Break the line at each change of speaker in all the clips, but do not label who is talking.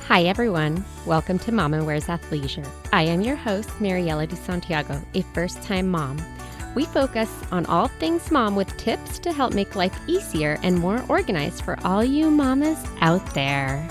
Hi everyone, welcome to Mama Wears Athleisure. I am your host, Mariela de Santiago, a first-time mom. We focus on all things mom with tips to help make life easier and more organized for all you mamas out there.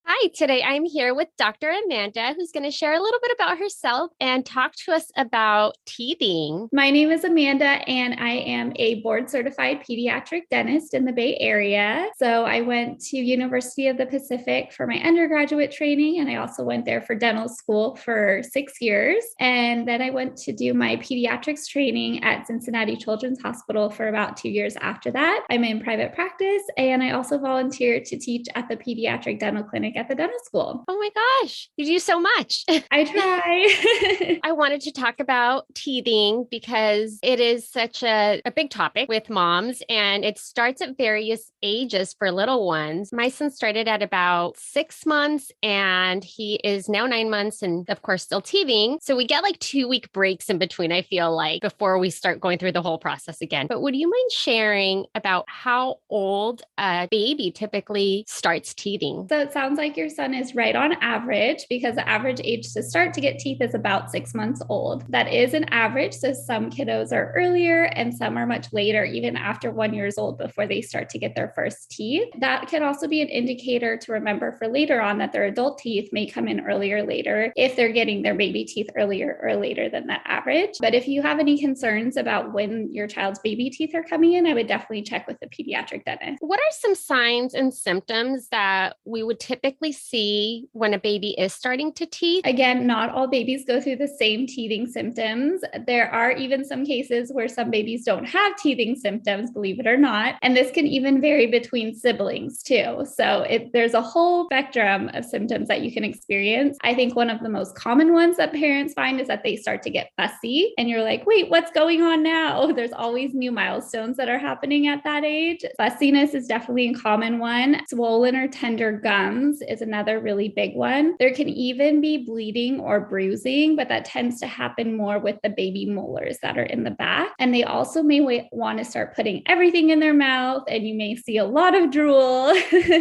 Hi, today I'm here with Dr. Amanda, who's going to share a little bit about herself and talk to us about teething.
My name is Amanda, and I am a board-certified pediatric dentist in the Bay Area. So I went to University of the Pacific for my undergraduate training, and I also went there for dental school for 6 years. And then I went to do my pediatrics training at Cincinnati Children's Hospital for about 2 years after that. I'm in private practice, and I also volunteer to teach at the pediatric dental clinic at the dental school.
Oh my gosh, you do so much.
I try.
I wanted to talk about teething because it is such a big topic with moms, and it starts at various ages for little ones. My son started at about 6 months and he is now 9 months and of course still teething. So we get like 2-week breaks in between, I feel like, before we start going through the whole process again. But would you mind sharing about how old a baby typically starts teething?
So it sounds like your son is right on average, because the average age to start to get teeth is about 6 months old. That is an average. So some kiddos are earlier and some are much later, even after 1 year old, before they start to get their first teeth. That can also be an indicator to remember for later on that their adult teeth may come in earlier or later if they're getting their baby teeth earlier or later than that average. But if you have any concerns about when your child's baby teeth are coming in, I would definitely check with the pediatric dentist.
What are some signs and symptoms that we would typically see when a baby is starting to teeth?
Again, not all babies go through the same teething symptoms. There are even some cases where some babies don't have teething symptoms, believe it or not. And this can even vary between siblings too. So there's a whole spectrum of symptoms that you can experience. I think one of the most common ones that parents find is that they start to get fussy and you're like, wait, what's going on now? There's always new milestones that are happening at that age. Fussiness is definitely a common one. Swollen or tender gums is another really big one. There can even be bleeding or bruising, but that tends to happen more with the baby molars that are in the back. And they also may want to start putting everything in their mouth, and you may see a lot of drool.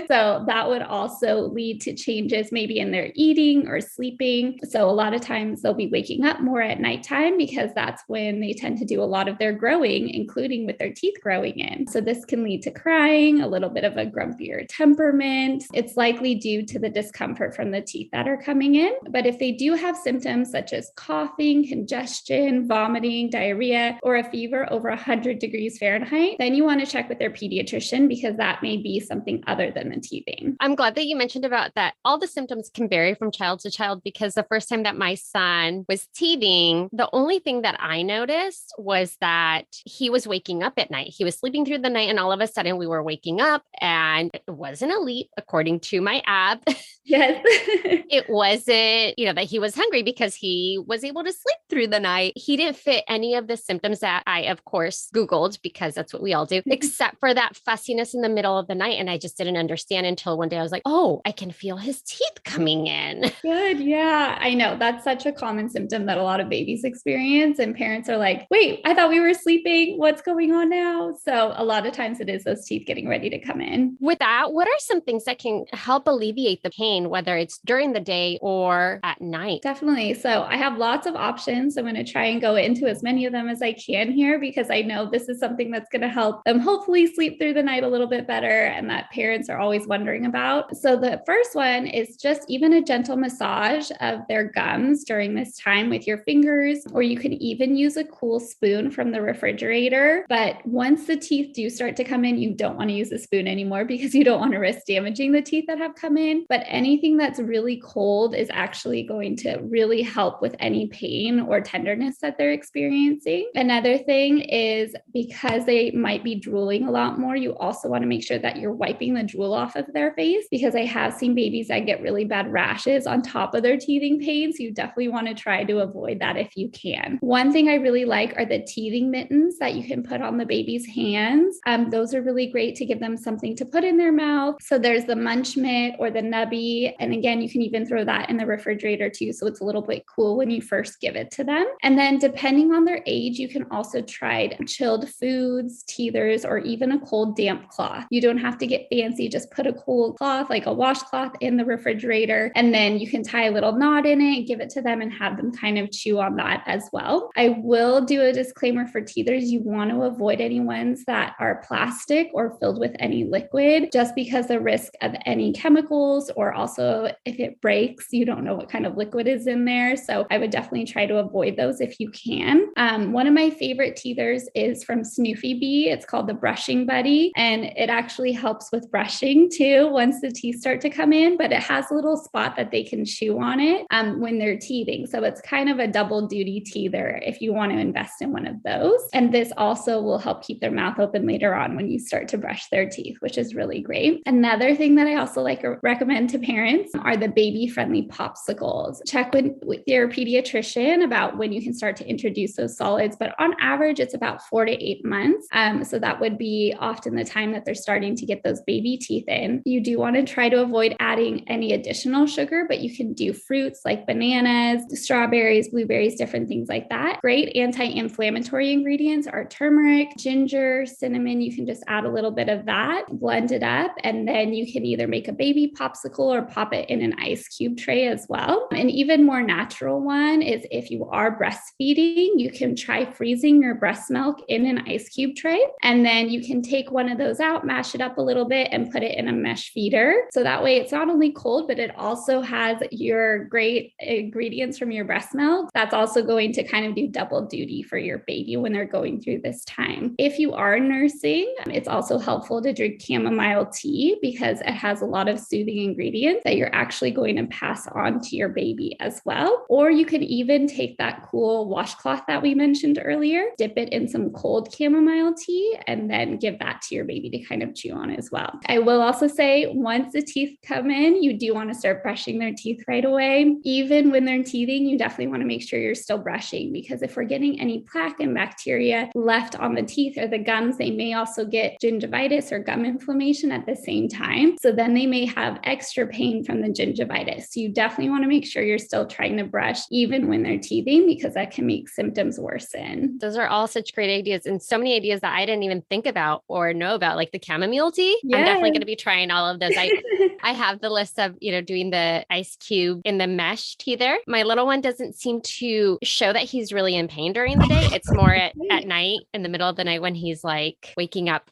So that would also lead to changes maybe in their eating or sleeping. So a lot of times they'll be waking up more at nighttime because that's when they tend to do a lot of their growing, including with their teeth growing in. So this can lead to crying, a little bit of a grumpier temperament. It's likely due to the discomfort from the teeth that are coming in. But if they do have symptoms such as coughing, congestion, vomiting, diarrhea, or a fever over 100 degrees Fahrenheit, then you want to check with their pediatrician, because that may be something other than the teething.
I'm glad that you mentioned about that. All the symptoms can vary from child to child, because the first time that my son was teething, the only thing that I noticed was that he was waking up at night. He was sleeping through the night, and all of a sudden we were waking up, and it wasn't a leak, according to my app.
Yes.
It wasn't, that he was hungry because he was able to sleep through the night. He didn't fit any of the symptoms that I, of course, Googled, because that's what we all do, except for that fussiness in the middle of the night. And I just didn't understand until one day I was like, oh, I can feel his teeth coming in.
Good. Yeah, I know. That's such a common symptom that a lot of babies experience. And parents are like, wait, I thought we were sleeping. What's going on now? So a lot of times it is those teeth getting ready to come in.
With that, what are some things that can help alleviate the pain, whether it's during the day or at night?
Definitely. So I have lots of options. I'm going to try and go into as many of them as I can here, because I know this is something that's going to help them hopefully sleep through the night a little bit better, and that parents are always wondering about. So the first one is just even a gentle massage of their gums during this time with your fingers, or you can even use a cool spoon from the refrigerator. But once the teeth do start to come in, you don't want to use a spoon anymore, because you don't want to risk damaging the teeth that have come in. But anything that's really cold is actually going to really help with any pain or tenderness that they're experiencing. Another thing is, because they might be drooling a lot more, you also want to make sure that you're wiping the drool off of their face, because I have seen babies that get really bad rashes on top of their teething pain. So you definitely want to try to avoid that if you can. One thing I really like are the teething mittens that you can put on the baby's hands. Those are really great to give them something to put in their mouth. So there's the munch mitt or the nubby candy. And again, you can even throw that in the refrigerator too. So it's a little bit cool when you first give it to them. And then depending on their age, you can also try chilled foods, teethers, or even a cold damp cloth. You don't have to get fancy. Just put a cold cloth, like a washcloth, in the refrigerator. And then you can tie a little knot in it, give it to them, and have them kind of chew on that as well. I will do a disclaimer for teethers. You want to avoid any ones that are plastic or filled with any liquid, just because the risk of any chemicals, or also if it breaks, you don't know what kind of liquid is in there. So I would definitely try to avoid those if you can. One of my favorite teethers is from Snoofy Bee. It's called the Brushing Buddy, and it actually helps with brushing too once the teeth start to come in, but it has a little spot that they can chew on it when they're teething. So it's kind of a double duty teether if you want to invest in one of those. And this also will help keep their mouth open later on when you start to brush their teeth, which is really great. Another thing that I also like to recommend to parents are the baby-friendly popsicles. Check with your pediatrician about when you can start to introduce those solids, but on average, it's about 4 to 8 months. So that would be often the time that they're starting to get those baby teeth in. You do want to try to avoid adding any additional sugar, but you can do fruits like bananas, strawberries, blueberries, different things like that. Great anti-inflammatory ingredients are turmeric, ginger, cinnamon. You can just add a little bit of that, blend it up, and then you can either make a baby popsicle or pop it in an ice cube tray as well. An even more natural one is if you are breastfeeding, you can try freezing your breast milk in an ice cube tray, and then you can take one of those out, mash it up a little bit, and put it in a mesh feeder. So that way it's not only cold, but it also has your great ingredients from your breast milk. That's also going to kind of do double duty for your baby when they're going through this time. If you are nursing, it's also helpful to drink chamomile tea because it has a lot of soothing ingredients that you're actually going to pass on to your baby as well. Or you can even take that cool washcloth that we mentioned earlier, dip it in some cold chamomile tea, and then give that to your baby to kind of chew on as well. I will also say once the teeth come in, you do want to start brushing their teeth right away. Even when they're teething, you definitely want to make sure you're still brushing, because if we're getting any plaque and bacteria left on the teeth or the gums, they may also get gingivitis or gum inflammation at the same time. So then they may have extra pain from the gingivitis. So you definitely want to make sure you're still trying to brush even when they're teething, because that can make symptoms worsen.
Those are all such great ideas, and so many ideas that I didn't even think about or know about, like the chamomile tea. Yes. I'm definitely going to be trying all of those. I have the list of, doing the ice cube in the mesh teether. My little one doesn't seem to show that he's really in pain during the day. It's more at night, in the middle of the night, when he's like waking up.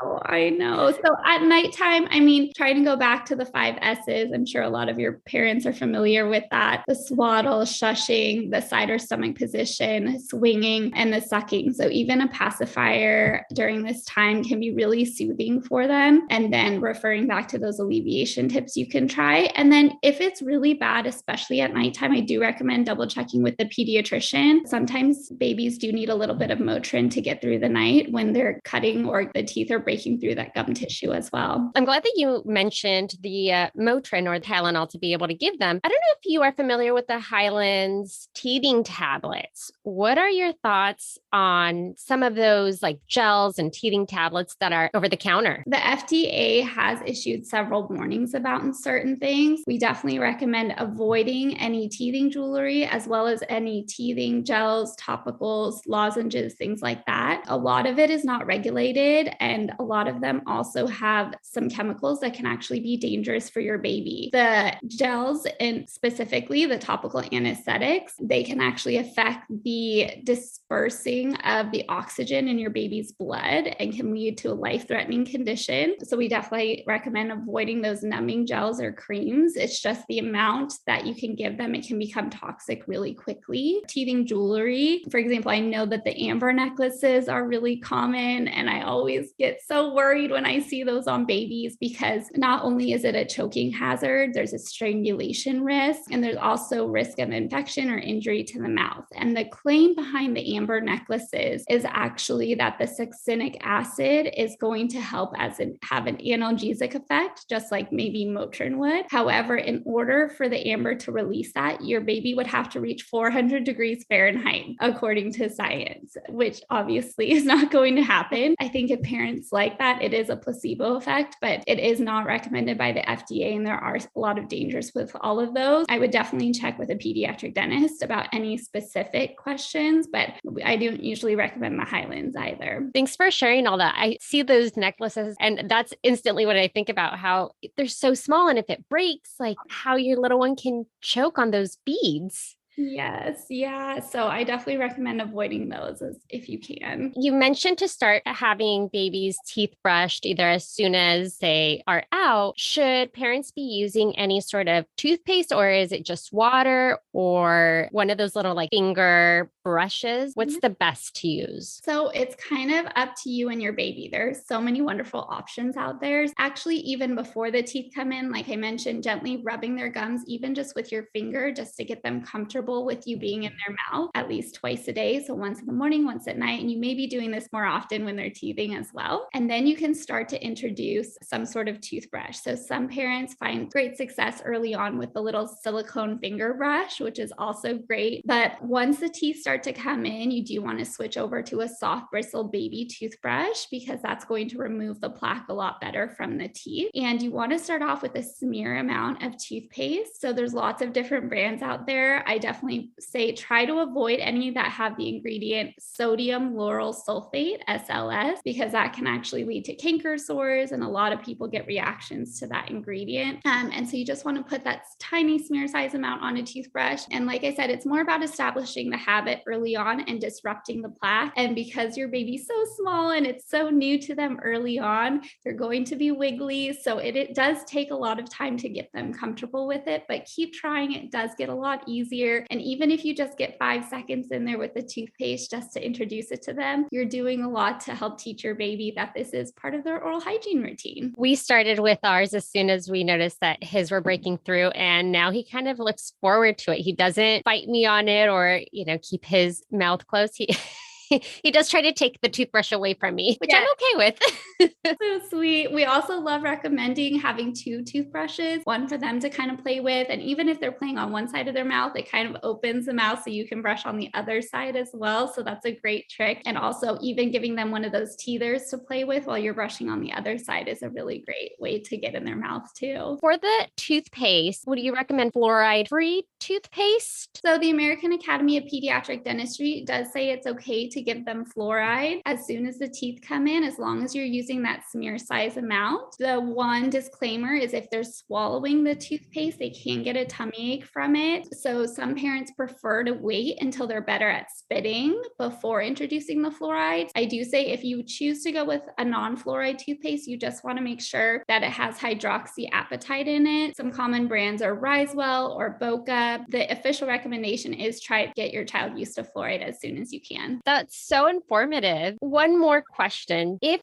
Oh, I know. So at nighttime, trying to go back to the 5 S's. I'm sure a lot of your parents are familiar with that. The swaddle, shushing, the side or stomach position, swinging, and the sucking. So even a pacifier during this time can be really soothing for them. And then referring back to those alleviation tips you can try. And then if it's really bad, especially at nighttime, I do recommend double checking with the pediatrician. Sometimes babies do need a little bit of Motrin to get through the night when they're cutting or the teeth are breaking through that gum tissue as well.
I'm glad that you mentioned the Motrin or Tylenol to be able to give them. I don't know if you are familiar with the Highlands teething tablets. What are your thoughts on some of those like gels and teething tablets that are over the counter?
The FDA has issued several warnings about certain things. We definitely recommend avoiding any teething jewelry, as well as any teething gels, topicals, lozenges, things like that. A lot of it is not regulated, and a lot of them also have some chemicals that can actually be dangerous for your baby. The gels, and specifically the topical anesthetics, they can actually affect the dispersing of the oxygen in your baby's blood and can lead to a life-threatening condition. So we definitely recommend avoiding those numbing gels or creams. It's just the amount that you can give them. It can become toxic really quickly. Teething jewelry, for example, I know that the amber necklaces are really common, and I always get so worried when I see those on babies, because not only is it a choking hazard, there's a strangulation risk, and there's also risk of infection or injury to the mouth. And the claim behind the amber necklaces is actually that the succinic acid is going to help have an analgesic effect, just like maybe Motrin would. However, in order for the amber to release that, your baby would have to reach 400 degrees Fahrenheit, according to science, which obviously is not going to happen. I think if parents like that. It is a placebo effect, but it is not recommended by the FDA. And there are a lot of dangers with all of those. I would definitely check with a pediatric dentist about any specific questions, but I don't usually recommend the Highlands either.
Thanks for sharing all that. I see those necklaces, and that's instantly what I think about, how they're so small. And if it breaks, like how your little one can choke on those beads.
Yes. Yeah. So I definitely recommend avoiding those if you can.
You mentioned to start having babies' teeth brushed either as soon as they are out. Should parents be using any sort of toothpaste, or is it just water or one of those little like finger brushes? What's the best to use?
So it's kind of up to you and your baby. There's so many wonderful options out there. Actually, even before the teeth come in, like I mentioned, gently rubbing their gums, even just with your finger, just to get them comfortable with you being in their mouth at least twice a day. So once in the morning, once at night, and you may be doing this more often when they're teething as well. And then you can start to introduce some sort of toothbrush. So some parents find great success early on with the little silicone finger brush, which is also great. But once the teeth start to come in, you do want to switch over to a soft bristle baby toothbrush, because that's going to remove the plaque a lot better from the teeth. And you want to start off with a smear amount of toothpaste. So there's lots of different brands out there. I definitely say try to avoid any that have the ingredient sodium lauryl sulfate, SLS, because that can actually lead to canker sores, and a lot of people get reactions to that ingredient. And so you just want to put that tiny smear size amount on a toothbrush. And like I said, it's more about establishing the habit early on and disrupting the plaque. And because your baby's so small and it's so new to them early on, they're going to be wiggly. So it does take a lot of time to get them comfortable with it, but keep trying. It does get a lot easier. And even if you just get 5 seconds in there with the toothpaste just to introduce it to them, you're doing a lot to help teach your baby that this is part of their oral hygiene routine.
We started with ours as soon as we noticed that his were breaking through, and now he kind of looks forward to it. He doesn't fight me on it or, keep his mouth closed. He does try to take the toothbrush away from me, which I'm okay with.
So sweet. We also love recommending having 2 toothbrushes, one for them to kind of play with. And even if they're playing on one side of their mouth, it kind of opens the mouth so you can brush on the other side as well. So that's a great trick. And also even giving them one of those teethers to play with while you're brushing on the other side is a really great way to get in their mouth too.
For the toothpaste, would you recommend fluoride-free toothpaste?
So the American Academy of Pediatric Dentistry does say it's okay to give them fluoride as soon as the teeth come in, as long as you're using that smear size amount. The one disclaimer is if they're swallowing the toothpaste, they can get a tummy ache from it. So some parents prefer to wait until they're better at spitting before introducing the fluoride. I do say if you choose to go with a non-fluoride toothpaste, you just want to make sure that it has hydroxyapatite in it. Some common brands are Risewell or Boca. The official recommendation is try to get your child used to fluoride as soon as you can.
That's so informative. One more question. If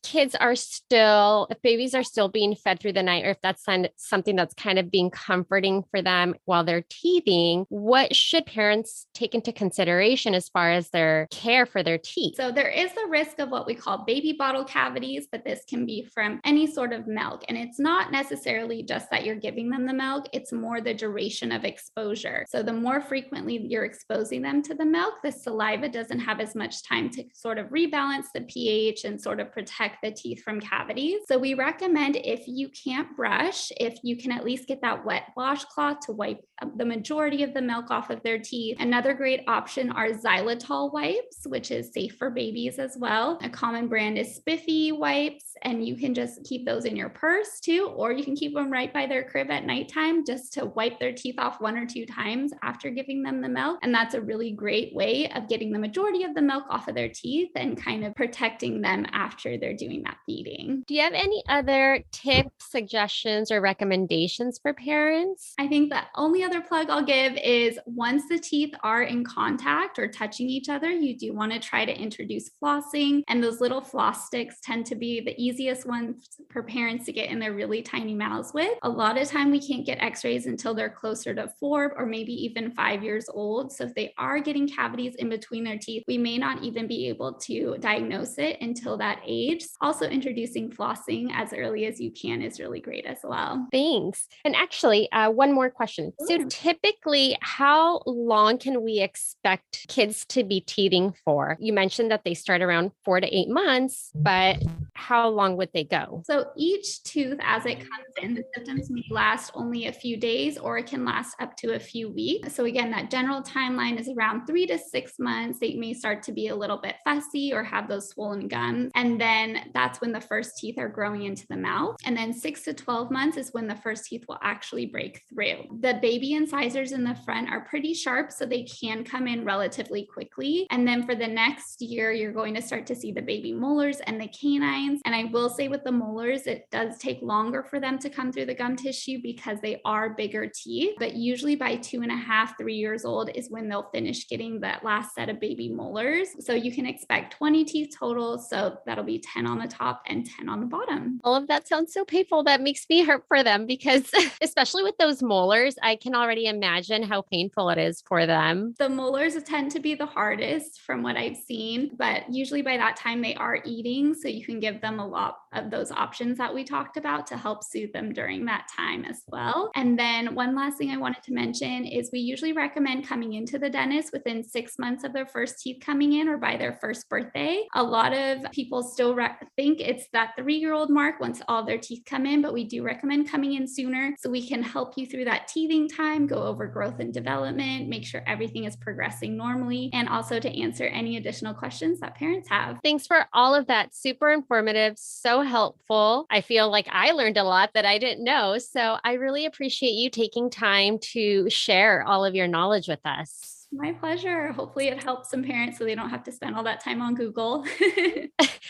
babies are still being fed through the night, or if that's something that's kind of being comforting for them while they're teething, what should parents take into consideration as far as their care for their teeth?
So there is the risk of what we call baby bottle cavities, but this can be from any sort of milk. And it's not necessarily just that you're giving them the milk, it's more the duration of exposure. So the more frequently you're exposing them to the milk, the saliva doesn't have as much time to sort of rebalance the pH and sort of protect the teeth from cavities. So we recommend, if you can't brush, if you can at least get that wet washcloth to wipe the majority of the milk off of their teeth. Another great option are xylitol wipes, which is safe for babies as well. A common brand is Spiffy wipes, and you can just keep those in your purse too, or you can keep them right by their crib at nighttime just to wipe their teeth off 1 or 2 times after giving them the milk. And that's a really great way of getting the majority of the milk off of their teeth and kind of protecting them after they're doing that feeding.
Do you have any other tips, suggestions, or recommendations for parents?
I think the only other plug I'll give is once the teeth are in contact or touching each other, you do want to try to introduce flossing. And those little floss sticks tend to be the easiest ones for parents to get in their really tiny mouths with. A lot of time we can't get x-rays until they're closer to 4 or maybe even 5 years old. So if they are getting cavities in between their teeth, we may not even even be able to diagnose it until that age. Also, introducing flossing as early as you can is really great as well.
Thanks. And actually, one more question. So typically, how long can we expect kids to be teething for? You mentioned that they start around 4 to 8 months, but how long would they go?
So each tooth, as it comes in, the symptoms may last only a few days or it can last up to a few weeks. So again, that general timeline is around 3 to 6 months. They may start to be a little bit fussy or have those swollen gums. And then that's when the first teeth are growing into the mouth. And then 6 to 12 months is when the first teeth will actually break through. The baby incisors in the front are pretty sharp, so they can come in relatively quickly. And then for the next year, you're going to start to see the baby molars and the canines. And I will say with the molars, it does take longer for them to come through the gum tissue because they are bigger teeth. But usually by 2.5, 3 years old is when they'll finish getting that last set of baby molars. So you can expect 20 teeth total. So that'll be 10 on the top and 10 on the bottom.
All of that sounds so painful. That makes me hurt for them because, especially with those molars, I can already imagine how painful it is for them.
The molars tend to be the hardest from what I've seen, but usually by that time they are eating. So you can give them a lot of those options that we talked about to help soothe them during that time as well. And then one last thing I wanted to mention is we usually recommend coming into the dentist within 6 months of their first teeth coming in or by their first birthday. A lot of people still think it's that 3-year-old mark once all their teeth come in, but we do recommend coming in sooner so we can help you through that teething time, go over growth and development, make sure everything is progressing normally, and also to answer any additional questions that parents have.
Thanks for all of that. Super informative, so helpful. I feel like I learned a lot that I didn't know. So I really appreciate you taking time to share all of your knowledge with us.
My pleasure. Hopefully it helps some parents so they don't have to spend all that time on Google.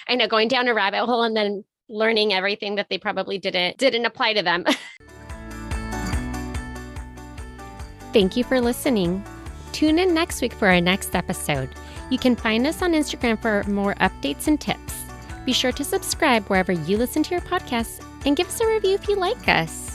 I know, going down a rabbit hole and then learning everything that they probably didn't apply to them. Thank you for listening. Tune in next week for our next episode. You can find us on Instagram for more updates and tips. Be sure to subscribe wherever you listen to your podcasts and give us a review if you like us.